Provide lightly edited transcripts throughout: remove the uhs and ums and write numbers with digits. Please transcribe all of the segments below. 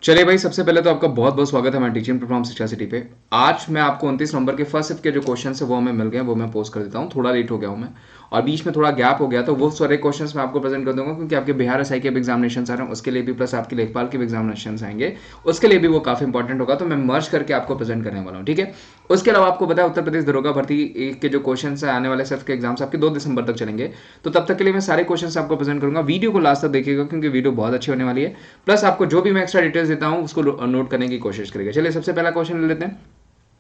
चलिए भाई, सबसे पहले तो आपका बहुत बहुत स्वागत है हमारे टीचिंग प्लेटफॉर्म शिक्षा सिटी पे। आज मैं आपको 29 नंबर के फर्स्ट शिफ्ट के जो क्वेश्चन है वो हमें मिल गए, वो मैं पोस्ट कर देता हूँ। थोड़ा लेट हो गया हूँ मैं, और बीच में थोड़ा गैप हो गया, तो वो सारे क्वेश्चंस मैं आपको प्रेजेंट कर दूंगा, क्योंकि आपके बिहार एसआई के भी एग्जामिनेशन आ रहे हैं, उसके लिए भी, प्लस आपके लेखपाल के भी एग्जामिनेशन आएंगे, उसके लिए भी वो काफी इंपॉर्टेंट होगा। तो मैं मर्ज करके आपको प्रेजेंट करने वाला हूँ, ठीक है। उसके अलावा आपको पता है उत्तर प्रदेश दरोगा भर्ती के जो क्वेश्चन है आने वाले सिर्फ के एग्जाम्स आपके 2 दिसंबर तक चलेंगे। तो तब तक के लिए मैं सारे क्वेश्चन आपको प्रेजेंट करूंगा। वीडियो को लास्ट तक देखिएगा, क्योंकि वीडियो बहुत अच्छी होने वाली है। प्लस आपको जो भी मैं एक्स्ट्रा डिटेल्स देता हूँ उसको नोट करने की कोशिश करेगा। चलिए सबसे पहला क्वेश्चन ले लेते हैं।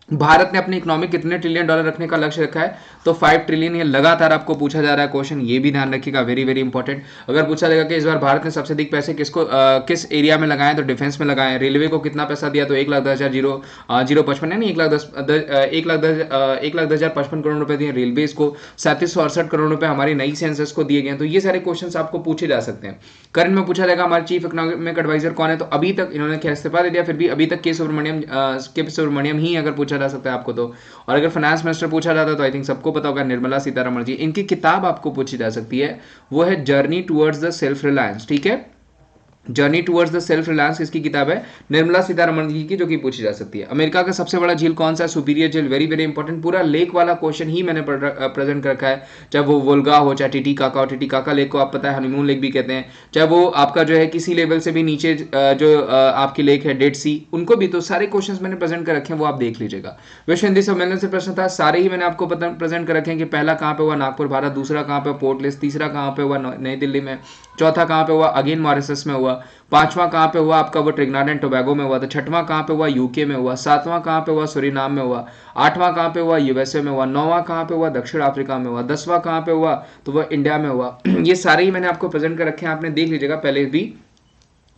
भारत ने अपनी इकोनॉमी कितने ट्रिलियन डॉलर रखने का लक्ष्य रखा है? तो 5 ट्रिलियन। ये लगातार आपको पूछा जा रहा है क्वेश्चन, ये भी ध्यान रखिएगा, वेरी वेरी इंपॉर्टेंट। अगर पूछा जाएगा कि इस बार भारत ने सबसे अधिक पैसे किस एरिया में लगाए, तो डिफेंस में लगाए। रेलवे को कितना पैसा दिया? तो 1,10,055 यानी 1,10,55 करोड़ रुपए दिए रेलवे को। 3768 करोड़ रुपए हमारी नई सेंसस को दिए गए। तो ये सारे क्वेश्चन आपको पूछे जा सकते हैं। करंट में पूछा जाएगा हमारे चीफ इकोनॉमिक एडवाइजर कौन है? तो अभी तक इन्होंने क्या इस्तीफा दे दिया, फिर भी अभी तक के सुब्रमण्यम ही अगर पूछा जा सकता है आपको तो। और अगर फाइनेंस मिनिस्टर पूछा जाता है तो आई थिंक सबको पता होगा, निर्मला सीतारमण जी। इनकी किताब आपको पूछी जा सकती है, वो है journey towards the self reliance, ठीक है। Journey towards the self reliance इसकी किताब है, निर्मला सीतारमण जी की, जो कि पूछी जा सकती है। अमेरिका का सबसे बड़ा झील कौन सा है? सुपीरियर झील, वेरी वेरी इंपॉर्टेंट। पूरा लेक वाला क्वेश्चन ही मैंने प्रेजेंट कर रखा है, चाहे वो वोल्गा हो, चाहे टिटीकाका हो। टिटीकाका लेक को आप पता है हनीमून लेक भी कहते हैं, चाहे वो आपका जो है किसी लेवल से भी नीचे जो आपकी लेक है डेड सी, उनको भी। तो सारे क्वेश्चन मैंने प्रेजेंट कर रखे हैं, वो आप देख लीजिएगा। विश्व हिंदी सम्मेलन से प्रश्न था, सारे ही मैंने आपको प्रेजेंट कर रखे हैं कि पहला कहाँ पे हुआ? नागपुर भारत। दूसरा कहाँ पे? Port list. तीसरा कहाँ पे हुआ? नई दिल्ली में। चौथा कहाँ पे हुआ? अगेन मॉरिशस में हुआ। पांचवां कहाँ पे हुआ आपका? वो ट्रिगनाड एंड टोबैगो में हुआ। तो छठवां कहाँ पे हुआ? यूके में हुआ। सातवां कहाँ पे हुआ? सूरीनाम में हुआ। आठवां कहाँ पे हुआ? यूएसए में हुआ। नौवां कहाँ पे हुआ? दक्षिण अफ्रीका में हुआ। 10वां कहाँ पे हुआ? तो वह इंडिया में हुआ। ये सारे ही मैंने आपको प्रेजेंट कर रखे हैं, आपने देख लीजिएगा पहले भी,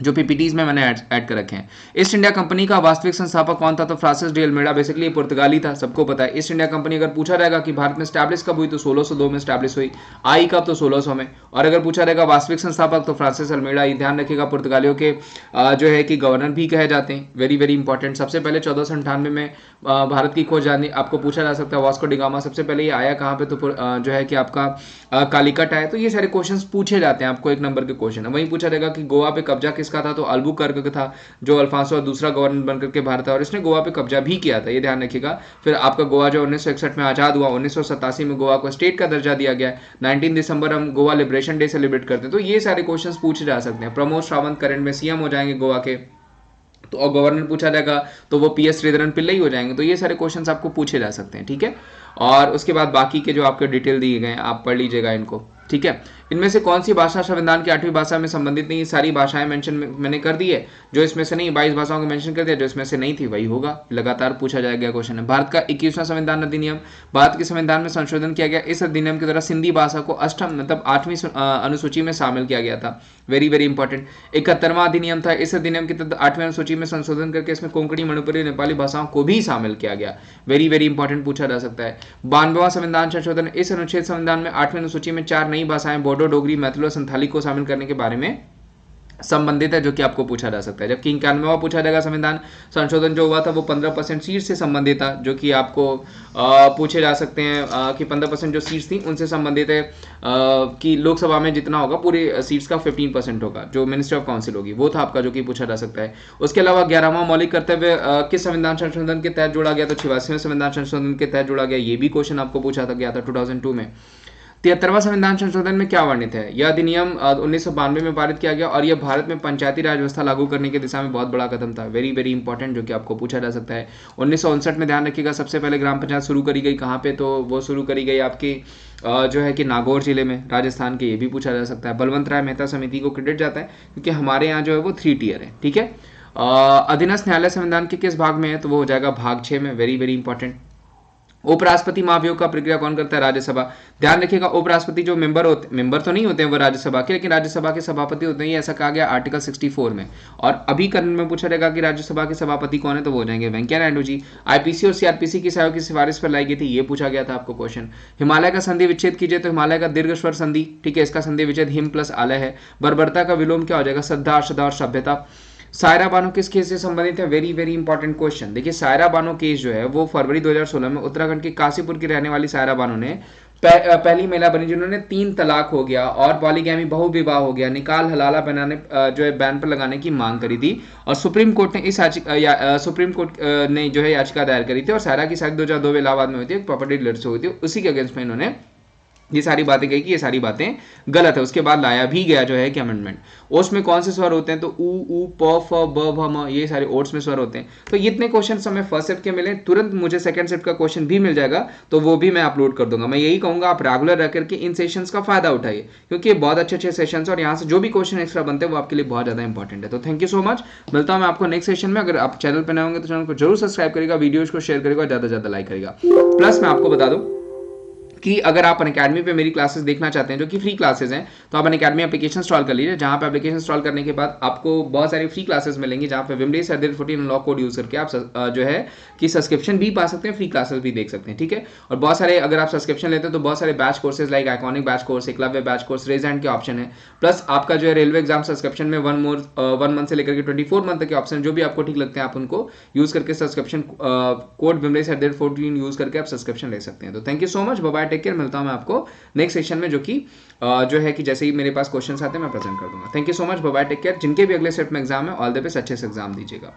जो पीपीटीज में मैंने ऐड कर रखे हैं। ईस्ट इंडिया कंपनी का वास्तविक संस्थापक कौन था? तो फ्रांसिस डी अल्मेडा। बेसिकली पुर्तगाली था, सबको पता है। ईस्ट इंडिया कंपनी अगर पूछा रहेगा कि भारत में स्टैब्लिश कब हुई, तो 1602 में स्टैब्लिश हुई। आई कब? तो 1600 में। और अगर पूछा रहेगा वास्तविक संस्थापक, तो फ्रांसिस अल्मेडा। ये ध्यान रखिएगा, पुर्तगालियों के जो है कि गवर्नर भी कहे जाते हैं, वेरी वेरी इंपॉर्टेंट। सबसे पहले 1498 में भारत की खोज जाननी आपको पूछा जा सकता है। वास्को डिगामा सबसे पहले ये आया कहाँ पे? तो जो है कि आपका कालीकट आया। तो ये सारे क्वेश्चन पूछे जाते हैं, आपको 1 नंबर के क्वेश्चन है। वहीं पूछा जाएगा कि गोवा पे कब्जा किसका था? तो अल्बुकर्क था, जो अल्फांसो दूसरा गवर्नर बनकर के भारत था, और इसने गोवा पे कब्जा भी किया था, ये ध्यान रखिएगा। फिर आपका गोवा जो 1961 में आजाद हुआ, 1987 में गोवा को स्टेट का दर्जा दिया गया। 19 दिसंबर हम गोवा लिबरेशन डे सेलिब्रेट करते हैं। तो ये सारे क्वेश्चन पूछे जा सकते हैं। प्रमोद सावंत करंट में सीएम हो जाएंगे गोवा के, तो और गवर्नर पूछा जाएगा तो वो पीएस श्रीधरन पिल्लई हो जाएंगे। तो ये सारे क्वेश्चंस आपको पूछे जा सकते हैं, ठीक है। और उसके बाद बाकी के जो आपके डिटेल दिए गए हैं आप पढ़ लीजिएगा इनको, ठीक है। इनमें से कौन सी भाषा संविधान की 8वीं भाषा में संबंधित नहीं? सारी भाषाएं मेंशन मैंने कर दी है। जो इसमें से नहीं, 22 भाषाओं को मेंशन कर दिया, जो इसमें से नहीं थी वही होगा। लगातार पूछा जाएगा क्वेश्चन है। भारत का 21वां संविधान अधिनियम, भारत के संविधान में संशोधन किया गया। इस अधिनियम के द्वारा सिंधी भाषा को अष्टम मतलब 8वीं अनुसूची में शामिल किया गया था, वेरी वेरी इंपॉर्टेंट। 71वां अधिनियम था, इस अधिनियम के तहत 8वीं अनुसूची में संशोधन करके इसमें कोंकणी, मणिपुरी, नेपाली भाषाओं को भी शामिल किया गया, वेरी वेरी इंपॉर्टेंट, पूछा जा सकता है। 92वां संविधान संशोधन, इस अनुच्छेद संविधान में 8वीं अनुसूची में 4 नई भाषाएं बोडो, डोगरी, मैथिली और संथाली को शामिल करने के बारे में संबंधित है, जो कि आपको पूछा जा सकता है। जबकि 91वां पूछा जाएगा संविधान संशोधन जो हुआ था वो 15% सीट से संबंधित था, जो कि आपको पूछे जा सकते हैं कि 15% जो सीट्स थी उनसे संबंधित है, कि लोकसभा में जितना होगा पूरे सीट्स का 15% होगा, जो मिनिस्टर ऑफ काउंसिल होगी, वो था आपका, जो कि पूछा जा सकता है। उसके अलावा 11वां मौलिक कर्तव्य किस संविधान संशोधन के तहत जोड़ा गया? तो 86वें संविधान संशोधन के तहत जोड़ा गया। ये भी क्वेश्चन आपको पूछा गया था 2002 में। 73वां संविधान संशोधन में क्या वर्णित है? यह अधिनियम 1992 में पारित किया गया, और यह भारत में पंचायती राज व्यवस्था लागू करने की दिशा में बहुत बड़ा कदम था, वेरी वेरी इंपॉर्टेंट, जो कि आपको पूछा जा सकता है। 1959 में ध्यान रखिएगा सबसे पहले ग्राम पंचायत शुरू करी गई कहाँ पे? तो वो शुरू करी गई आपकी जो है कि नागौर जिले में, राजस्थान के, ये भी पूछा जा सकता है। बलवंत राय मेहता समिति को क्रेडिट जाता है, क्योंकि हमारे यहाँ जो है वो 3 टियर है, ठीक है। अधीनस्थ न्यायालय संविधान के किस भाग में है? तो वो हो जाएगा भाग 6 में, वेरी वेरी इंपॉर्टेंट। उपराष्ट्रपति महाभियोग का प्रक्रिया कौन करता है? राज्यसभा। ध्यान रखिएगा, उपराष्ट्रपति जो मेंबर तो नहीं होते हैं वो राज्यसभा के, लेकिन राज्यसभा के सभापति होते हैं, ये ऐसा कहा गया आर्टिकल 64 में। और अभी करंट में पूछा रहेगा कि राज्यसभा के सभापति कौन है, तो वो हो जाएंगे वेंकैया नायडू जी। आईपीसी और सीआरपीसी की सहयोग की सिफारिश पर लाई गई थी, ये पूछा गया था आपको क्वेश्चन। हिमालय का संधि विच्छेद कीजिए, तो हिमालय का दीर्घ स्वर संधि, ठीक है, इसका संधि विच्छेद हिम प्लस आलय है। बर्बरता का विलोम क्या हो जाएगा? श्रद्धा, श्रद्धा और सभ्यता। सायरा बानो किस केस से संबंधित है? Very very important question. देखिए सायरा बानो केस जो है वो फरवरी 2016 में उत्तराखंड के काशीपुर की रहने वाली सायरा बानो ने पहली महिला बनी जिन्होंने 3 तलाक हो गया और पॉलीगैमी बहुविवाह हो गया, निकाल हलाला बनाने जो है बैन पर लगाने की मांग करी थी। और सुप्रीम कोर्ट ने इस सुप्रीम कोर्ट ने जो है याचिका दायर करी थी और सारा की सारी 2002 में इलाहाबाद में हुई थी, प्रॉपर्टी डीलर से हुई थी, उसी के अगेंस्ट में इन्होंने ये सारी बातें कही कि ये सारी बातें गलत है। उसके बाद लाया भी गया जो है कि अमेंडमेंट। ओट्स में कौन से स्वर होते हैं? तो ऊ प फ ब भ म, ये सारे ओट्स में स्वर होते हैं। तो इतने क्वेश्चन हमें फर्स्ट शिफ्ट के मिले, तुरंत मुझे सेकंड शिफ्ट का क्वेश्चन भी मिल जाएगा तो वो भी मैं अपलोड कर दूंगा। मैं यही कहूंगा आप रेगुलर रह करके इन सेशंस का फायदा उठाइए, क्योंकि ये बहुत अच्छे सेशंस और यहाँ से जो भी क्वेश्चन एक्स्ट्रा बनते हैं वो आपके लिए बहुत ज्यादा इंपॉर्टेंट है। तो थैंक यू सो मच, मिलता हूं मैं आपको नेक्स्ट सेशन में। अगर आप चैनल पर नए होंगे तो चैनल को जरूर सब्सक्राइब करेगा, वीडियोज को शेयर करेगा, ज्यादा से ज्यादा लाइक करेगा। प्लस मैं आपको बता दूं कि अगर आप अनअकैडमी पे मेरी क्लासेस देखना चाहते हैं जो कि फ्री क्लासेस हैं, तो आप अनअकैडमी एप्लीकेशन इंस्टॉल कर लीजिए, जहां पे एप्लीकेशन इंस्टॉल करने के बाद आपको बहुत सारी फ्री क्लासेस मिलेंगी, जहां पे विमलेश14 अनलॉक कोड यूज करके आप जो है कि सब्सक्रिप्शन भी पा सकते हैं, फ्री क्लासेस भी देख सकते हैं, ठीक है। और बहुत सारे अगर आप सब्सक्रिप्शन लेते हैं तो बहुत सारे batch courses like iconic batch course, Eklavya batch course, raise hand के ऑप्शन है। प्लस आपका जो है रेलवे एग्जाम सब्सक्रिप्शन में 1 मंथ से लेकर के 24 मंथ तक के ऑप्शन, जो भी आपको ठीक लगते हैं आप उनको यूज करके सब्सक्रिप्शन कोड विमलेश14 यूज करके आप सब्सक्रिप्शन ले सकते हैं। तो thank you so much, bye bye, take care, मिलता हूं मैं आपको नेक्स्ट सेशन में, जो है कि जैसे ही मेरे पास क्वेश्चंस आते हैं मैं प्रेजेंट कर दूंगा। Thank you so much, bye bye, take care. जिनके भी अगले सेट में एग्जाम है, ऑल द बेस्ट, अच्छे से एग्जाम दीजिएगा।